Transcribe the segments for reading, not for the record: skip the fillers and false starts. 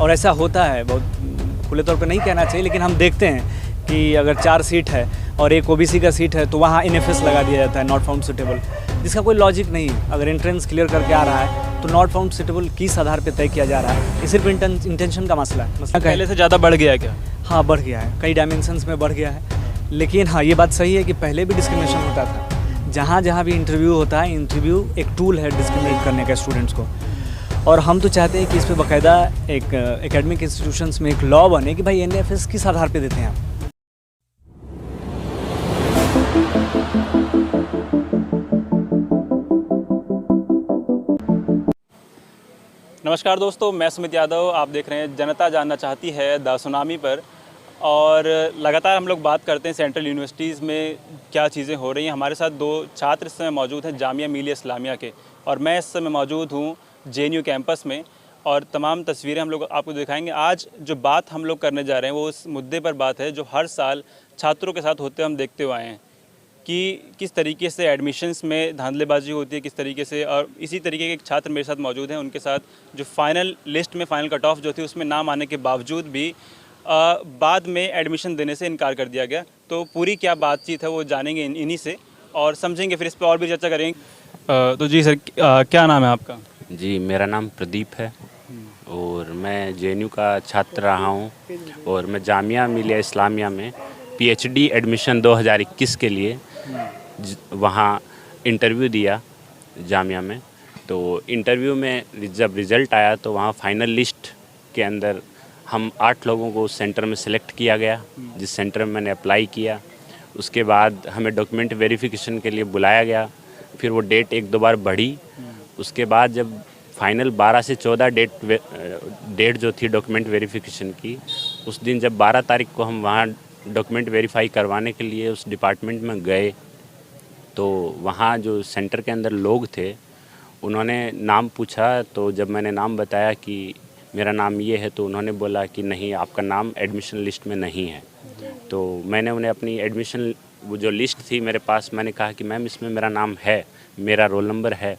और ऐसा होता है, बहुत खुले तौर पे नहीं कहना चाहिए, लेकिन हम देखते हैं कि अगर 4 सीट है और एक ओबीसी का सीट है तो वहाँ NFS लगा दिया जाता है, नॉट फाउंड सुटेबल, जिसका कोई लॉजिक नहीं। अगर एंट्रेंस क्लियर करके आ रहा है तो नॉट फाउंड सुटेबल किस आधार पे तय किया जा रहा है? ये सिर्फ इंटेंशन का मसला है। पहले से ज़्यादा बढ़ गया है क्या? हाँ, बढ़ गया है, कई डायमेंशंस में बढ़ गया है। लेकिन हाँ, ये बात सही है कि पहले भी डिस्क्रिमिनेशन होता था। जहाँ जहाँ भी इंटरव्यू होता है, इंटरव्यू एक टूल है डिस्क्रिमिनेट करने का स्टूडेंट्स को, और हम तो चाहते हैं कि इस पर बाकायदा एक एकेडमिक इंस्टीट्यूशंस में एक लॉ बने कि भाई NFS किस आधार पे देते हैं आप। नमस्कार दोस्तों, मैं सुमित यादव। आप देख रहे हैं जनता जानना चाहती है द सुनामी पर। और लगातार हम लोग बात करते हैं सेंट्रल यूनिवर्सिटीज़ में क्या चीज़ें हो रही हैं। हमारे साथ 2 छात्र इस समय मौजूद हैं जामिया मिलिया इस्लामिया के, और मैं इस समय मौजूद हूँ JNU कैंपस में, और तमाम तस्वीरें हम लोग आपको दिखाएंगे। आज जो बात हम लोग करने जा रहे हैं वो उस मुद्दे पर बात है जो हर साल छात्रों के साथ होते हम देखते हुए आए हैं कि किस तरीके से एडमिशन्स में धांधलेबाजी होती है, किस तरीके से। और इसी तरीके के एक छात्र मेरे साथ मौजूद हैं, उनके साथ जो फाइनल लिस्ट में फ़ाइनल कट ऑफ जो थी उसमें नाम आने के बावजूद भी बाद में एडमिशन देने से इनकार कर दिया गया। तो पूरी क्या बातचीत है वो जानेंगे इन्हीं से और समझेंगे, फिर इस पर और भी चर्चा करेंगे। तो जी सर, क्या नाम है आपका? जी, मेरा नाम प्रदीप है और मैं JNU का छात्र रहा हूँ, और मैं जामिया मिलिया इस्लामिया में PhD एडमिशन 2021 के लिए वहाँ इंटरव्यू दिया जामिया में। तो इंटरव्यू में जब रिज़ल्ट आया तो वहाँ फाइनल लिस्ट के अंदर हम 8 लोगों को उस सेंटर में सेलेक्ट किया गया, जिस सेंटर में मैंने अप्लाई किया। उसके बाद हमें डॉक्यूमेंट वेरिफिकेशन के लिए बुलाया गया, फिर वो डेट 1-2 बार बढ़ी। उसके बाद जब फाइनल 12 से 14 डेट जो थी डॉक्यूमेंट वेरिफिकेशन की, उस दिन जब 12 तारीख को हम वहाँ डॉक्यूमेंट वेरीफाई करवाने के लिए उस डिपार्टमेंट में गए, तो वहाँ जो सेंटर के अंदर लोग थे उन्होंने नाम पूछा। तो जब मैंने नाम बताया कि मेरा नाम ये है, तो उन्होंने बोला कि नहीं, आपका नाम एडमिशन लिस्ट में नहीं है। तो मैंने उन्हें अपनी एडमिशन वो जो लिस्ट थी मेरे पास, मैंने कहा कि मैम इसमें मेरा नाम है, मेरा रोल नंबर है।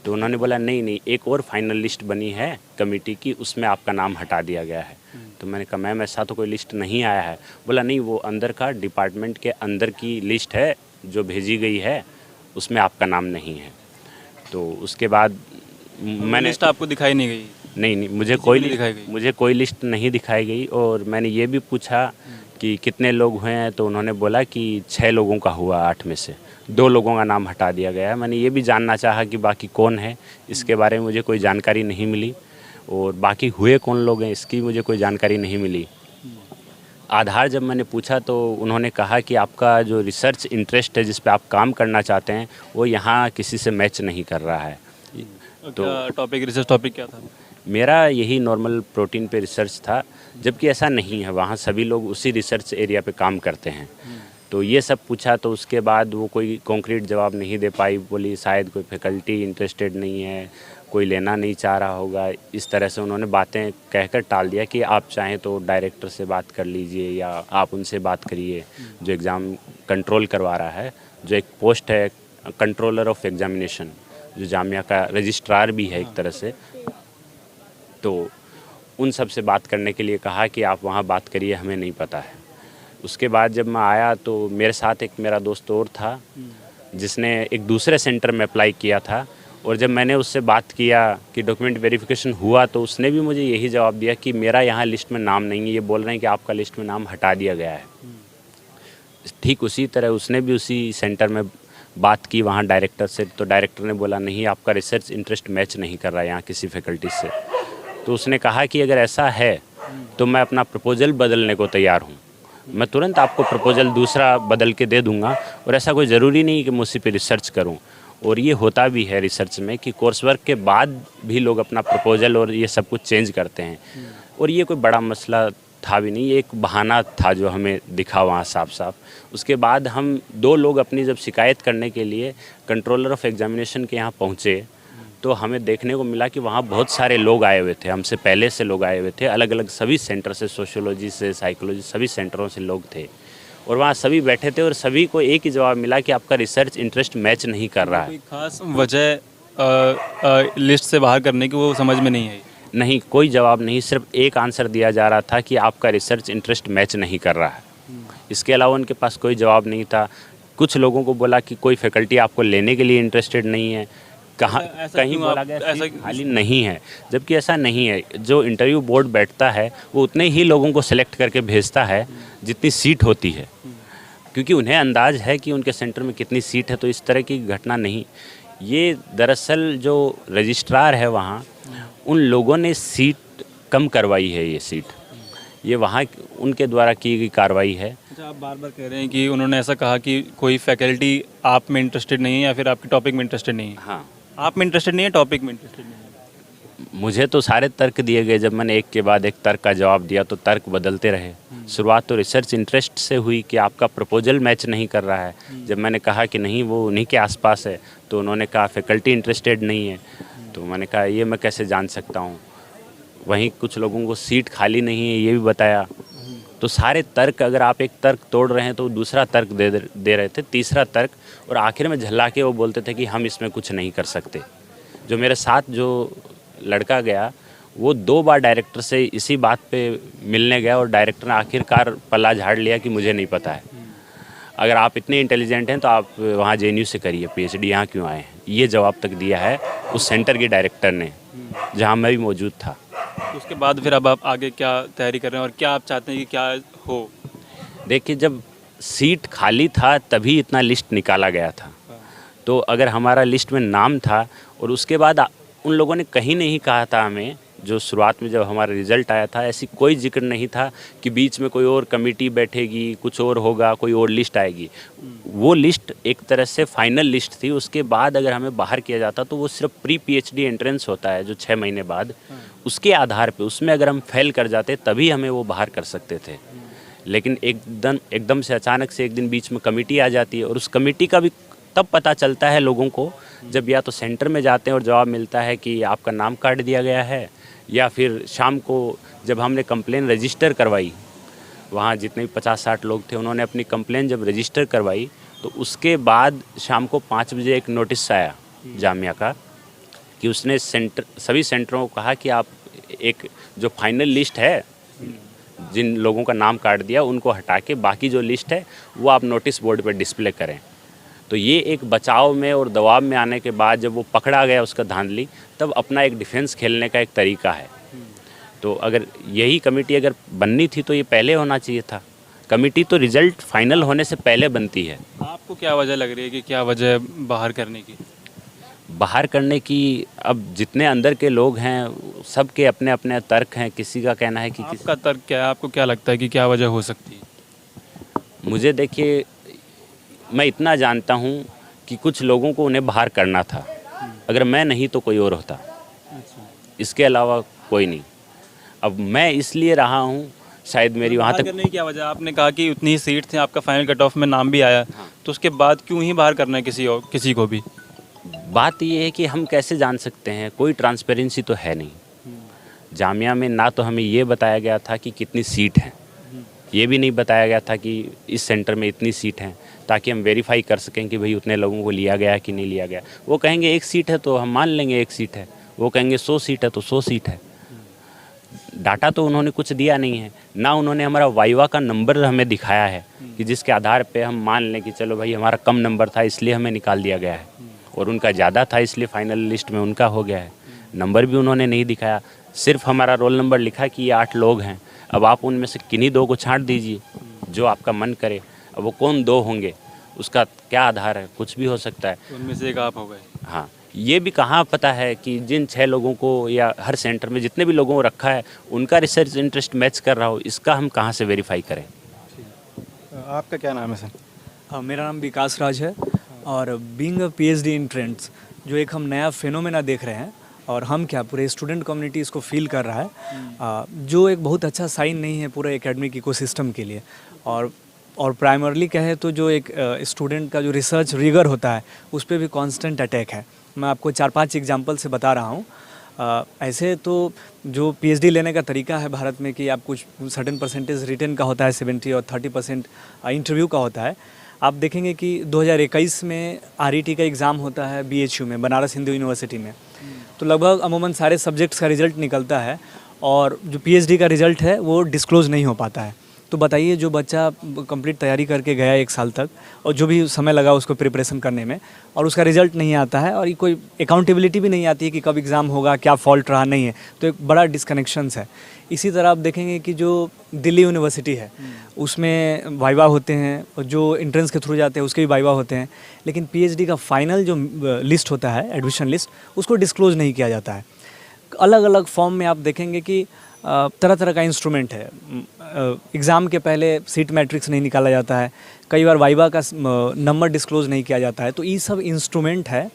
तो उन्होंने बोला नहीं, एक और फाइनल लिस्ट बनी है कमेटी की, उसमें आपका नाम हटा दिया गया है। तो मैंने कहा मैम ऐसा तो कोई लिस्ट नहीं आया है। बोला नहीं, वो अंदर का डिपार्टमेंट के अंदर की लिस्ट है जो भेजी गई है, उसमें आपका नाम नहीं है। तो उसके बाद मैंने लिस्ट आपको दिखाई नहीं गई? नहीं, मुझे कोई लिस्ट नहीं दिखाई गई। और मैंने ये भी पूछा कि कितने लोग हुए हैं, तो उन्होंने बोला कि 6 लोगों का हुआ, 8 में से 2 लोगों का नाम हटा दिया गया है। मैंने ये भी जानना चाहा कि बाकी कौन है, इसके बारे में मुझे कोई जानकारी नहीं मिली, और बाकी हुए कौन लोग हैं इसकी मुझे कोई जानकारी नहीं मिली। आधार जब मैंने पूछा तो उन्होंने कहा कि आपका जो रिसर्च इंटरेस्ट है, जिस पे आप काम करना चाहते हैं, वो यहाँ किसी से मैच नहीं कर रहा है। तो रिसर्च टॉपिक क्या था? मेरा यही नॉर्मल प्रोटीन पे रिसर्च था, जबकि ऐसा नहीं है, वहाँ सभी लोग उसी रिसर्च एरिया पे काम करते हैं। तो ये सब पूछा, तो उसके बाद वो कोई कॉन्क्रीट जवाब नहीं दे पाई। बोली शायद कोई फैकल्टी इंटरेस्टेड नहीं है, कोई लेना नहीं चाह रहा होगा। इस तरह से उन्होंने बातें कहकर टाल दिया कि आप चाहें तो डायरेक्टर से बात कर लीजिए या आप उनसे बात करिए जो एग्ज़ाम कंट्रोल करवा रहा है, जो एक पोस्ट है कंट्रोलर ऑफ एग्जामिनेशन, जो जामिया का रजिस्ट्रार भी है एक तरह से। तो उन सब से बात करने के लिए कहा कि आप वहाँ बात करिए, हमें नहीं पता है। उसके बाद जब मैं आया तो मेरे साथ एक मेरा दोस्त और था जिसने एक दूसरे सेंटर में अप्लाई किया था, और जब मैंने उससे बात किया कि डॉक्यूमेंट वेरिफिकेशन हुआ, तो उसने भी मुझे यही जवाब दिया कि मेरा यहाँ लिस्ट में नाम नहीं है, ये बोल रहे हैं कि आपका लिस्ट में नाम हटा दिया गया है। ठीक उसी तरह उसने भी उसी सेंटर में बात की वहाँ डायरेक्टर से, तो डायरेक्टर ने बोला नहीं, आपका रिसर्च इंटरेस्ट मैच नहीं कर रहा है यहाँ किसी फैकल्टी से। तो उसने कहा कि अगर ऐसा है तो मैं अपना प्रपोजल बदलने को तैयार हूँ, मैं तुरंत आपको प्रपोजल दूसरा बदल के दे दूँगा, और ऐसा कोई ज़रूरी नहीं कि मैं उसी पे रिसर्च करूँ। और ये होता भी है रिसर्च में कि कोर्स वर्क के बाद भी लोग अपना प्रपोजल और ये सब कुछ चेंज करते हैं, और ये कोई बड़ा मसला था भी नहीं, ये एक बहाना था जो हमें दिखा वहाँ साफ साफ। उसके बाद हम 2 लोग अपनी जब शिकायत करने के लिए कंट्रोलर ऑफ एग्जामिनेशन के यहाँ पहुँचे, तो हमें देखने को मिला कि वहाँ बहुत सारे लोग आए हुए थे, हमसे पहले से लोग आए हुए थे, अलग अलग सभी सेंटर से, सोशियोलॉजी से, साइकोलॉजी, सभी सेंटरों से लोग थे, और वहाँ सभी बैठे थे, और सभी को एक ही जवाब मिला कि आपका रिसर्च इंटरेस्ट मैच नहीं कर रहा है। कोई खास वजह लिस्ट से बाहर करने की वो समझ में नहीं आई? नहीं, कोई जवाब नहीं, सिर्फ एक आंसर दिया जा रहा था कि आपका रिसर्च इंटरेस्ट मैच नहीं कर रहा है। इसके अलावा उनके पास कोई जवाब नहीं था। कुछ लोगों को बोला कि कोई फैकल्टी आपको लेने के लिए इंटरेस्टेड नहीं है, कहीं बोला गया ऐसा खाली नहीं है, जबकि ऐसा नहीं है। जो इंटरव्यू बोर्ड बैठता है वो उतने ही लोगों को सिलेक्ट करके भेजता है जितनी सीट होती है, क्योंकि उन्हें अंदाज है कि उनके सेंटर में कितनी सीट है। तो इस तरह की घटना नहीं, ये दरअसल जो रजिस्ट्रार है वहाँ, उन लोगों ने सीट कम करवाई है। ये सीट ये वहाँ उनके द्वारा की गई कार्रवाई है। अच्छा, आप बार बार कह रहे हैं कि उन्होंने ऐसा कहा कि कोई फैकल्टी आप में इंटरेस्टेड नहीं है या फिर आपके टॉपिक में इंटरेस्टेड नहीं है। हाँ, आप में इंटरेस्टेड नहीं है, टॉपिक में इंटरेस्टेड नहीं है। मुझे तो सारे तर्क दिए गए। जब मैंने एक के बाद एक तर्क का जवाब दिया तो तर्क बदलते रहे। शुरुआत तो रिसर्च इंटरेस्ट से हुई कि आपका प्रपोजल मैच नहीं कर रहा है। जब मैंने कहा कि नहीं वो उन्हीं के आसपास है तो उन्होंने कहा फैकल्टी इंटरेस्टेड नहीं है। तो मैंने कहा ये मैं कैसे जान सकता हूँ। वहीं कुछ लोगों को सीट खाली नहीं है ये भी बताया। तो सारे तर्क, अगर आप एक तर्क तोड़ रहे हैं तो दूसरा तर्क दे रहे थे, तीसरा तर्क, और आखिर में झल्ला के वो बोलते थे कि हम इसमें कुछ नहीं कर सकते। जो मेरे साथ जो लड़का गया वो 2 बार डायरेक्टर से इसी बात पे मिलने गया और डायरेक्टर ने आखिरकार पल्ला झाड़ लिया कि मुझे नहीं पता है। अगर आप इतने इंटेलिजेंट हैं तो आप वहाँ JNU से करिए PhD, यहाँ क्यों आए हैं, ये जवाब तक दिया है उस सेंटर के डायरेक्टर ने, जहाँ मैं भी मौजूद था। तो उसके बाद फिर अब आप आगे क्या तैयारी कर रहे हैं और क्या आप चाहते हैं कि क्या हो? देखिए, जब सीट खाली था तभी इतना लिस्ट निकाला गया था। तो अगर हमारा लिस्ट में नाम था और उसके बाद उन लोगों ने कहीं नहीं कहा था हमें, जो शुरुआत में जब हमारा रिज़ल्ट आया था ऐसी कोई जिक्र नहीं था कि बीच में कोई और कमेटी बैठेगी, कुछ और होगा, कोई और लिस्ट आएगी। वो लिस्ट एक तरह से फाइनल लिस्ट थी। उसके बाद अगर हमें बाहर किया जाता तो वो सिर्फ प्री PhD एंट्रेंस होता है जो 6 महीने बाद, उसके आधार पे उसमें अगर हम फेल कर जाते तभी हमें वो बाहर कर सकते थे। लेकिन एकदम से अचानक से एक दिन बीच में कमेटी आ जाती है और उस कमेटी का भी तब पता चलता है लोगों को जब या तो सेंटर में जाते हैं और जवाब मिलता है कि आपका नाम काट दिया गया है, या फिर शाम को जब हमने कंप्लेन रजिस्टर करवाई, वहाँ जितने भी 50-60 लोग थे उन्होंने अपनी कंप्लेन जब रजिस्टर करवाई तो उसके बाद शाम को 5 बजे एक नोटिस आया जामिया का कि उसने सभी सेंटरों को कहा कि आप एक जो फाइनल लिस्ट है जिन लोगों का नाम काट दिया उनको हटा के बाकी जो लिस्ट है वो आप नोटिस बोर्ड पर डिस्प्ले करें। तो ये एक बचाव में और दबाव में आने के बाद जब वो पकड़ा गया उसका धांधली, तब अपना एक डिफेंस खेलने का एक तरीका है। तो अगर यही कमेटी अगर बननी थी तो ये पहले होना चाहिए था। कमेटी तो रिज़ल्ट फाइनल होने से पहले बनती है। आपको क्या वजह लग रही है कि क्या वजह बाहर करने की? बाहर करने की, अब जितने अंदर के लोग हैं सबके अपने अपने तर्क हैं। किसी का कहना है कि आपका तर्क क्या है? आपको क्या लगता है कि क्या वजह हो सकती है? मुझे देखिए, मैं इतना जानता हूँ कि कुछ लोगों को उन्हें बाहर करना था। अगर मैं नहीं तो कोई और होता, इसके अलावा कोई नहीं। अब मैं इसलिए रहा हूँ, शायद मेरी वहाँ तक करने की क्या वजह? आपने कहा कि उतनी ही सीट थी, आपका फाइनल कट ऑफ में नाम भी आया, तो उसके बाद क्यों ही बाहर करना है किसी को भी? बात ये है कि हम कैसे जान सकते हैं, कोई ट्रांसपेरेंसी तो है नहीं। जामिया में ना तो हमें ये बताया गया था कि कितनी सीट हैं, ये भी नहीं बताया गया था कि इस सेंटर में इतनी सीट हैं, ताकि हम वेरीफाई कर सकें कि भाई उतने लोगों को लिया गया कि नहीं लिया गया। वो कहेंगे 1 सीट है तो हम मान लेंगे 1 सीट है, वो कहेंगे 100 सीट है तो 100 सीट है। डाटा तो उन्होंने कुछ दिया नहीं है, ना उन्होंने हमारा वाइवा का नंबर हमें दिखाया है कि जिसके आधार पे हम मान लें कि चलो भाई हमारा कम नंबर था इसलिए हमें निकाल दिया गया है, और उनका ज़्यादा था इसलिए फाइनल लिस्ट में उनका हो गया है। नंबर भी उन्होंने नहीं दिखाया, सिर्फ हमारा रोल नंबर लिखा कि ये 8 लोग हैं। अब आप उनमें से किन्हीं 2 को छांट दीजिए जो आपका मन करे। अब वो कौन 2 होंगे, उसका क्या आधार है? कुछ भी हो सकता है। उनमें से एक आप हो गए। हाँ, ये भी कहाँ पता है कि जिन 6 लोगों को या हर सेंटर में जितने भी लोगों को रखा है उनका रिसर्च इंटरेस्ट मैच कर रहा हो, इसका हम कहाँ से वेरीफाई करें? आपका क्या नाम है सर? मेरा नाम विकास राज है और being a PhD in trends जो एक हम नया फिनोमेना देख रहे हैं और हम क्या पूरे स्टूडेंट कम्युनिटी इसको फील कर रहा है, जो एक बहुत अच्छा साइन नहीं है पूरे एकेडमिक इकोसिस्टम के लिए। और प्राइमरली कहे तो जो एक स्टूडेंट का जो रिसर्च रिगर होता है उस पर भी कांस्टेंट अटैक है। मैं आपको 4-5 एग्जांपल से बता रहा हूँ। ऐसे तो जो PhD लेने का तरीका है भारत में कि आप कुछ सर्टेन परसेंटेज रिटन का होता है 70 और 30% इंटरव्यू का होता है। आप देखेंगे कि 2021 में RET का एग्ज़ाम होता है BHU में, बनारस हिंदू यूनिवर्सिटी में। तो लगभग अमूमन सारे सब्जेक्ट्स का रिज़ल्ट निकलता है और जो PhD का रिज़ल्ट है वो डिस्क्लोज़ नहीं हो पाता है। तो बताइए, जो बच्चा कंप्लीट तैयारी करके गया 1 साल तक और जो भी समय लगा उसको प्रिपरेशन करने में, और उसका रिज़ल्ट नहीं आता है और ये कोई अकाउंटेबिलिटी भी नहीं आती है कि कब एग्ज़ाम होगा, क्या फॉल्ट रहा, नहीं है। तो एक बड़ा डिस्कनेक्शंस है। इसी तरह आप देखेंगे कि जो दिल्ली यूनिवर्सिटी है उसमें वाइवा होते हैं और जो एंट्रेंस के थ्रू जाते हैं उसके भी वाइवा होते हैं, लेकिन PhD का फाइनल जो लिस्ट होता है, एडमिशन लिस्ट, उसको डिस्क्लोज़ नहीं किया जाता है। अलग अलग फॉर्म में आप देखेंगे कि तरह तरह का इंस्ट्रूमेंट है। एग्ज़ाम के पहले सीट मैट्रिक्स नहीं निकाला जाता है, कई बार वाइवा का नंबर डिस्क्लोज़ नहीं किया जाता है। तो ये सब इंस्ट्रूमेंट है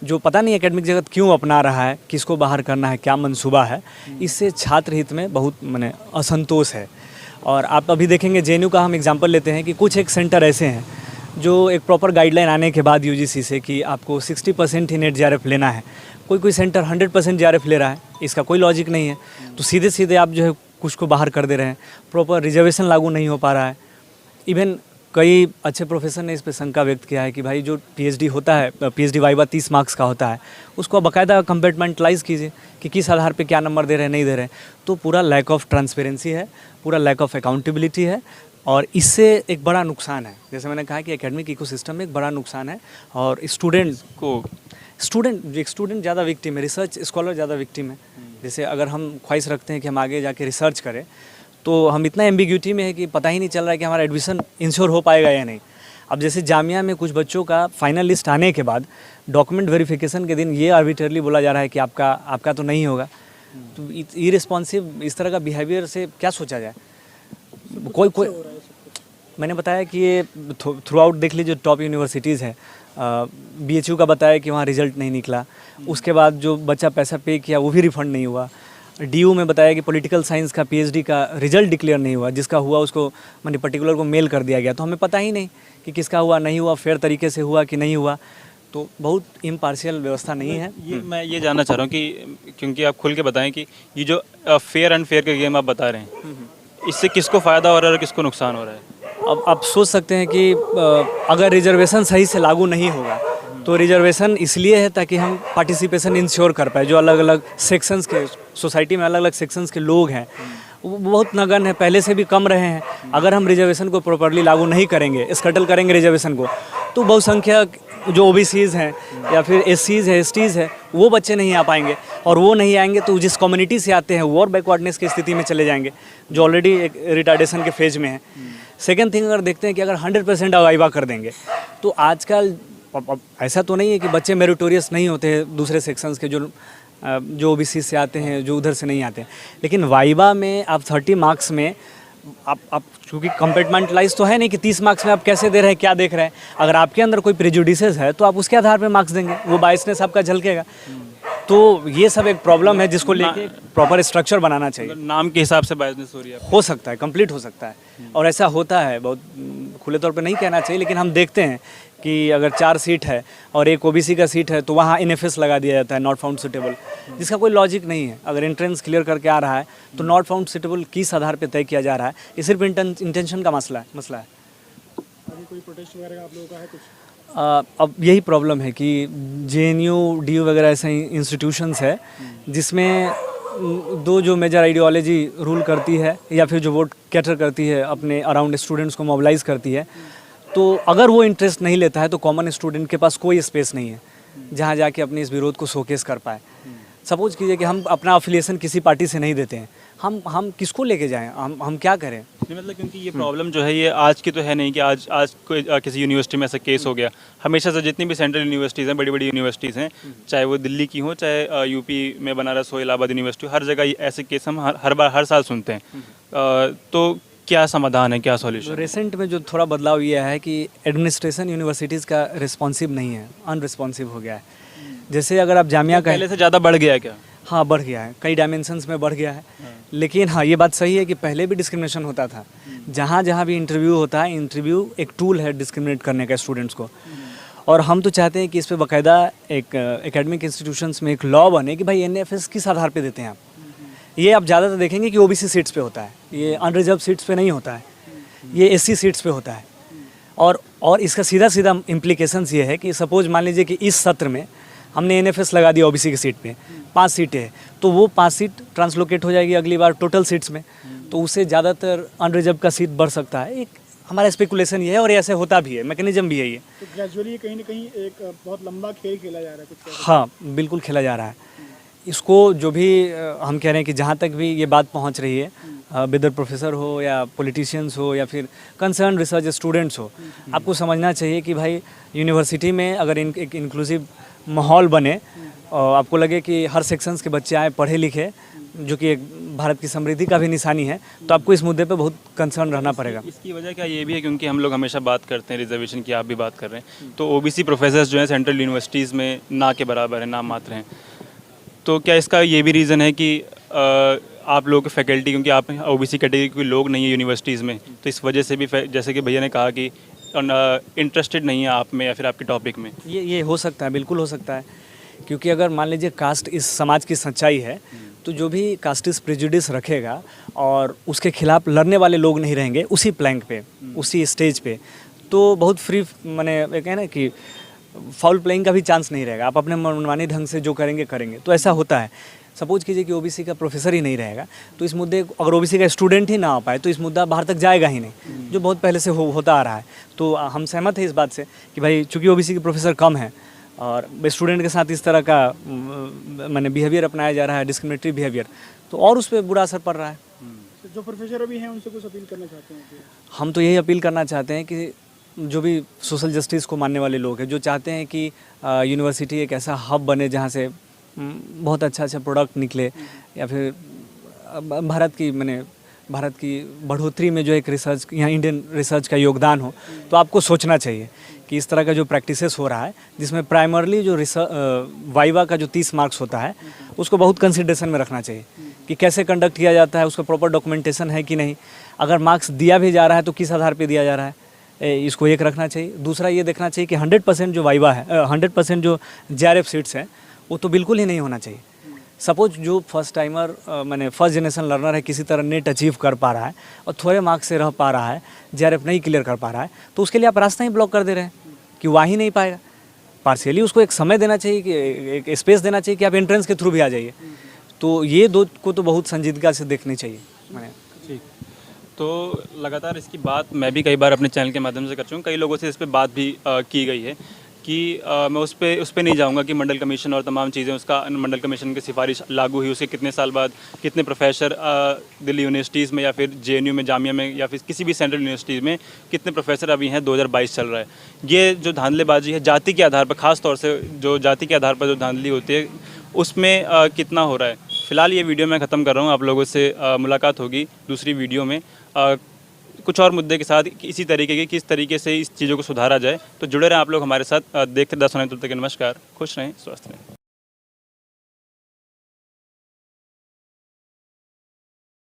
जो पता नहीं एकेडमिक जगत क्यों अपना रहा है, किसको बाहर करना है, क्या मंसूबा है। इससे छात्र हित में बहुत माने असंतोष है। और आप अभी देखेंगे JNU का हम एग्जांपल लेते हैं कि कुछ एक सेंटर ऐसे हैं जो एक प्रॉपर गाइडलाइन आने के बाद UGC से कि आपको 60% ही नेट JRF लेना है, कोई सेंटर 100% JRF ले रहा है। इसका कोई लॉजिक नहीं है। तो सीधे सीधे आप जो है कुछ को बाहर कर दे रहे हैं, प्रॉपर रिजर्वेशन लागू नहीं हो पा रहा है। इवन कई अच्छे प्रोफेसर ने इस पर शंका व्यक्त किया है कि भाई जो PhD होता है, PhD वाइवा 30 मार्क्स का होता है, उसको बाकायदा कंपार्टमेंटलाइज कीजिए कि किस आधार पे क्या नंबर दे रहे हैं, नहीं दे रहे हैं। तो पूरा लैक ऑफ ट्रांसपेरेंसी है, पूरा लैक ऑफ अकाउंटेबिलिटी है और इससे एक बड़ा नुकसान है। जैसे मैंने कहा कि एकेडमिक इकोसिस्टम में एक बड़ा नुकसान है और स्टूडेंट ज़्यादा विक्टिम है, रिसर्च स्कॉलर ज़्यादा विक्टिम है। जैसे अगर हम ख्वाहिश रखते हैं कि हम आगे जाके रिसर्च करें, तो हम इतना एम्बिग्यूटी में है कि पता ही नहीं चल रहा है कि हमारा एडमिशन इंश्योर हो पाएगा या नहीं। अब जैसे जामिया में कुछ बच्चों का फाइनल लिस्ट आने के बाद डॉक्यूमेंट वेरिफिकेशन के दिन ये आर्बिट्ररली बोला जा रहा है कि आपका तो नहीं होगा। तो इररिस्पॉन्सिव इस तरह का बिहेवियर से क्या सोचा जाए। कोई मैंने बताया कि ये थ्रू आउट देख लीजिए, टॉप यूनिवर्सिटीज़ है। BHU का बताया कि वहाँ रिज़ल्ट नहीं निकला, उसके बाद जो बच्चा पैसा पे किया वो भी रिफ़ंड नहीं हुआ। DU में बताया कि पॉलिटिकल साइंस का PhD का रिज़ल्ट डिक्लेयर नहीं हुआ, जिसका हुआ उसको मैंने पर्टिकुलर को मेल कर दिया गया। तो हमें पता ही नहीं कि किसका हुआ, नहीं हुआ, फेयर तरीके से हुआ कि नहीं हुआ। तो बहुत इम्पार्शियल व्यवस्था नहीं है। मैं ये जानना चाह रहा हूँ कि क्योंकि आप खुल के बताएं कि ये जो फेयर एंड फेयर का गेम आप बता रहे हैं, इससे किसको फ़ायदा हो रहा है और किसको नुकसान हो रहा है? अब आप सोच सकते हैं कि अगर रिजर्वेशन सही से लागू नहीं होगा तो रिजर्वेशन इसलिए है ताकि हम पार्टिसिपेशन इंश्योर कर पाए। जो अलग अलग सेक्शंस के सोसाइटी में अलग अलग सेक्शंस के लोग हैं वो बहुत नगण्य है, पहले से भी कम रहे हैं। अगर हम रिजर्वेशन को प्रॉपर्ली लागू नहीं करेंगे, स्कटल करेंगे रिजर्वेशन को, तो बहुसंख्यक जो OBCs हैं या फिर SCs है, STs है, वो बच्चे नहीं आ पाएंगे। और वो नहीं आएंगे तो जिस कम्युनिटी से आते हैं वो और बैकवर्डनेस की स्थिति में चले जाएंगे, जो ऑलरेडी एक रिटार्डेशन के फेज में है। सेकेंड थिंग, अगर देखते हैं कि अगर 100% वाइवा कर देंगे तो आजकल ऐसा तो नहीं है कि बच्चे मेरिटोरियस नहीं होते हैं दूसरे सेक्शंस के जो OBC से आते हैं, जो उधर से नहीं आते हैं, लेकिन वाइवा में आप 30 मार्क्स में आप क्योंकि कंपार्टमेंटलाइज तो है नहीं कि 30 मार्क्स में आप कैसे दे रहे हैं, क्या देख रहे हैं। अगर आपके अंदर कोई प्रेजुडिसेस है तो आप उसके आधार पर मार्क्स देंगे, वो बायसनेस आपका झलकेगा। तो ये सब एक प्रॉब्लम है जिसको लेके प्रॉपर स्ट्रक्चर बनाना चाहिए। नाम के हिसाब से बायसनेस हो रही है, हो सकता है, कंप्लीट हो सकता है और ऐसा होता है। बहुत खुले तौर पे नहीं कहना चाहिए, लेकिन हम देखते हैं कि अगर 4 सीट है और एक OBC का सीट है तो वहाँ NFS लगा दिया जाता है, नॉट फाउंड सुटेबल, जिसका कोई लॉजिक नहीं है। अगर एंट्रेंस क्लियर करके आ रहा है तो नॉट फाउंड सुटेबल किस आधार पर तय किया जा रहा है, ये सिर्फ इंटेंशन का मसला है। अभी कोई प्रोटेस्ट वगैरह आप लोगों का है कुछ? अब यही प्रॉब्लम है कि JNU, DU वगैरह ऐसे इंस्टीट्यूशंस है जिसमें दो जो मेजर आइडियोलॉजी रूल करती है या फिर जो वोट कैटर करती है, अपने अराउंड स्टूडेंट्स को मोबिलाइज़ करती है। तो अगर वो इंटरेस्ट नहीं लेता है तो कॉमन स्टूडेंट के पास कोई स्पेस नहीं है जहाँ जाके अपने इस विरोध को शोकेस कर पाए। सपोज कीजिए कि हम अपना अफिलिएशन किसी पार्टी से नहीं देते हैं, हम किसको लेके जाएं, हम क्या करें? नहीं, मतलब क्योंकि ये प्रॉब्लम जो है ये आज की तो है नहीं कि आज कोई किसी यूनिवर्सिटी में ऐसा केस हो गया। हमेशा से जितनी भी सेंट्रल यूनिवर्सिटीज़ हैं, बड़ी बड़ी यूनिवर्सिटीज़ हैं, चाहे वो दिल्ली की हो, चाहे UP में बनारस हो, इलाहाबाद यूनिवर्सिटी, हर जगह ऐसे केस हम हर साल सुनते हैं। तो क्या समाधान है, क्या सॉल्यूशन? रिसेंट में जो थोड़ा बदलाव ये है कि एडमिनिस्ट्रेशन यूनिवर्सिटीज़ का रिस्पॉन्सिव नहीं है, अनरिस्पॉन्सिव हो गया है। जैसे अगर आप जामिया का पहले से ज़्यादा बढ़ गया है क्या? हाँ, बढ़ गया है, कई डायमेंशंस में बढ़ गया है। लेकिन हाँ, ये बात सही है कि पहले भी डिस्क्रिमिनेशन होता था। जहाँ जहाँ भी इंटरव्यू होता है, इंटरव्यू एक टूल है डिस्क्रिमिनेट करने का स्टूडेंट्स को। और हम तो चाहते हैं कि इस पर बाकायदा एक एकेडमिक इंस्टीट्यूशंस में एक लॉ बने कि भाई NFS किस आधार पे देते हैं आप। ये आप ज़्यादातर देखेंगे कि OBC सीट्स पे होता है, ये अनरिजर्व सीट्स पे नहीं होता है, ये SC सीट्स पे होता है। और इसका सीधा सीधा इम्प्लीकेशंस ये है कि सपोज मान लीजिए कि इस सत्र में हमने एनएफएस लगा दिया ओबीसी की सीट पे, 5 सीटें हैं, तो वो 5 सीट ट्रांसलोकेट हो जाएगी अगली बार टोटल सीट्स में, तो उससे ज़्यादातर अनरिजर्व का सीट बढ़ सकता है। एक हमारा स्पेकुलेशन ये है और ऐसे होता भी है, मैकेनिज्म भी है ये। तो ग्रेजुअली कहीं ना कहीं एक बहुत लंबा खेल खेला जा रहा है कुछ। हाँ, बिल्कुल खेला जा रहा है इसको। जो भी हम कह रहे हैं कि जहाँ तक भी ये बात पहुँच रही है, वेदर प्रोफेसर हो या पॉलिटिशियंस हो या फिर कंसर्न रिसर्च स्टूडेंट्स हो, आपको समझना चाहिए कि भाई यूनिवर्सिटी में अगर एक इंक्लूसिव माहौल बने और आपको लगे कि हर सेक्शंस के बच्चे आए पढ़े लिखे, जो कि एक भारत की समृद्धि का भी निशानी है, तो आपको इस मुद्दे पे बहुत कंसर्न रहना पड़ेगा। इसकी वजह क्या ये भी है क्योंकि हम लोग हमेशा बात करते हैं रिजर्वेशन की, आप भी बात कर रहे हैं, तो ओबीसी प्रोफेसर्स जो हैं सेंट्रल यूनिवर्सिटीज़ में ना के बराबर हैं, नाम मात्र हैं। तो क्या इसका ये भी रीज़न है कि आप लोगों की फैकल्टी, क्योंकि आप ओबीसी कैटेगरी के लोग नहीं है यूनिवर्सिटीज़ में, तो इस वजह से भी जैसे कि भैया ने कहा कि इंटरेस्टेड नहीं है आप में या फिर आपके टॉपिक में? ये हो सकता है, बिल्कुल हो सकता है, क्योंकि अगर मान लीजिए कास्ट इस समाज की सच्चाई है, तो जो भी कास्टिस्ट प्रेजुडिस रखेगा और उसके खिलाफ लड़ने वाले लोग नहीं रहेंगे उसी प्लैंक पे, उसी स्टेज पे, तो बहुत फ्री, मैंने ये कहना है कि फाउल प्लेइंग का भी चांस नहीं रहेगा। आप अपने मनमानी ढंग से जो करेंगे करेंगे, तो ऐसा होता है। सपोज कीजिए कि ओबीसी का प्रोफेसर ही नहीं रहेगा, तो इस मुद्दे, अगर ओबीसी का स्टूडेंट ही ना आ पाए, तो इस मुद्दा बाहर तक जाएगा ही नहीं, जो बहुत पहले से होता आ रहा है। तो हम सहमत हैं इस बात से कि भाई चूँकि ओबीसी के प्रोफेसर कम हैं और स्टूडेंट के साथ इस तरह का मैंने बिहेवियर अपनाया जा रहा है, डिस्क्रिमिनेटरी बिहेवियर, तो और उस पर बुरा असर पड़ रहा है। तो जो प्रोफेसर अभी हैं उनसे कुछ अपील करना चाहते हैं? हम तो यही अपील करना चाहते हैं कि जो भी सोशल जस्टिस को मानने वाले लोग हैं, जो चाहते हैं कि यूनिवर्सिटी एक ऐसा हब बने जहाँ से बहुत अच्छा प्रोडक्ट निकले, या फिर भारत की बढ़ोतरी में जो एक रिसर्च, यहाँ इंडियन रिसर्च का योगदान हो, तो आपको सोचना चाहिए कि इस तरह का जो प्रैक्टिसेस हो रहा है, जिसमें प्राइमरली जो वाइवा का जो 30 मार्क्स होता है, उसको बहुत कंसिडरेशन में रखना चाहिए कि कैसे कंडक्ट किया जाता है, उसका प्रॉपर डॉक्यूमेंटेशन है कि नहीं, अगर मार्क्स दिया भी जा रहा है तो किस आधार पर दिया जा रहा है, इसको एक रखना चाहिए। दूसरा ये देखना चाहिए कि 100% जो वाइवा है, 100% जो जेआरएफ सीट्स हैं, वो तो बिल्कुल ही नहीं होना चाहिए। सपोज जो first timer first generation learner है, किसी तरह नेट अचीव कर पा रहा है और थोड़े मार्क्स से रह पा रहा है, जेआरएफ नहीं क्लियर कर पा रहा है, तो उसके लिए आप रास्ता ही ब्लॉक कर दे रहे हैं कि वह ही नहीं पाएगा। पार्शियली उसको एक समय देना चाहिए, कि एक स्पेस देना चाहिए कि आप एंट्रेंस के थ्रू भी आ जाइए। तो ये दो को तो बहुत संजीदगी से देखनी चाहिए। ठीक, तो लगातार इसकी बात मैं भी कई बार अपने चैनल के माध्यम से कर चुका हूँ, कई लोगों से इस पर बात भी की गई है कि मैं उस पर नहीं जाऊंगा कि मंडल कमीशन और तमाम चीज़ें, उसका मंडल कमीशन की सिफारिश लागू हुई, उसके कितने साल बाद कितने प्रोफेसर दिल्ली यूनिवर्सिटीज़ में या फिर जेएनयू में, जामिया में या फिर किसी भी सेंट्रल यूनिवर्सिटी में कितने प्रोफेसर अभी हैं, 2022 चल रहा है। ये जो धांधलेबाजी है जाति के आधार पर, ख़ास तौर से जो जाति के आधार पर जो धांधली होती है, उसमें कितना हो रहा है। फ़िलहाल ये वीडियो मैं ख़त्म कर रहा हूँ, आप लोगों से मुलाकात होगी दूसरी वीडियो में कुछ और मुद्दे के साथ, इसी तरीके के किस तरीके से इस चीज़ों को सुधारा जाए। तो जुड़े रहें आप लोग हमारे साथ, देखते 10 तब तक नमस्कार, खुश रहें, स्वस्थ रहें।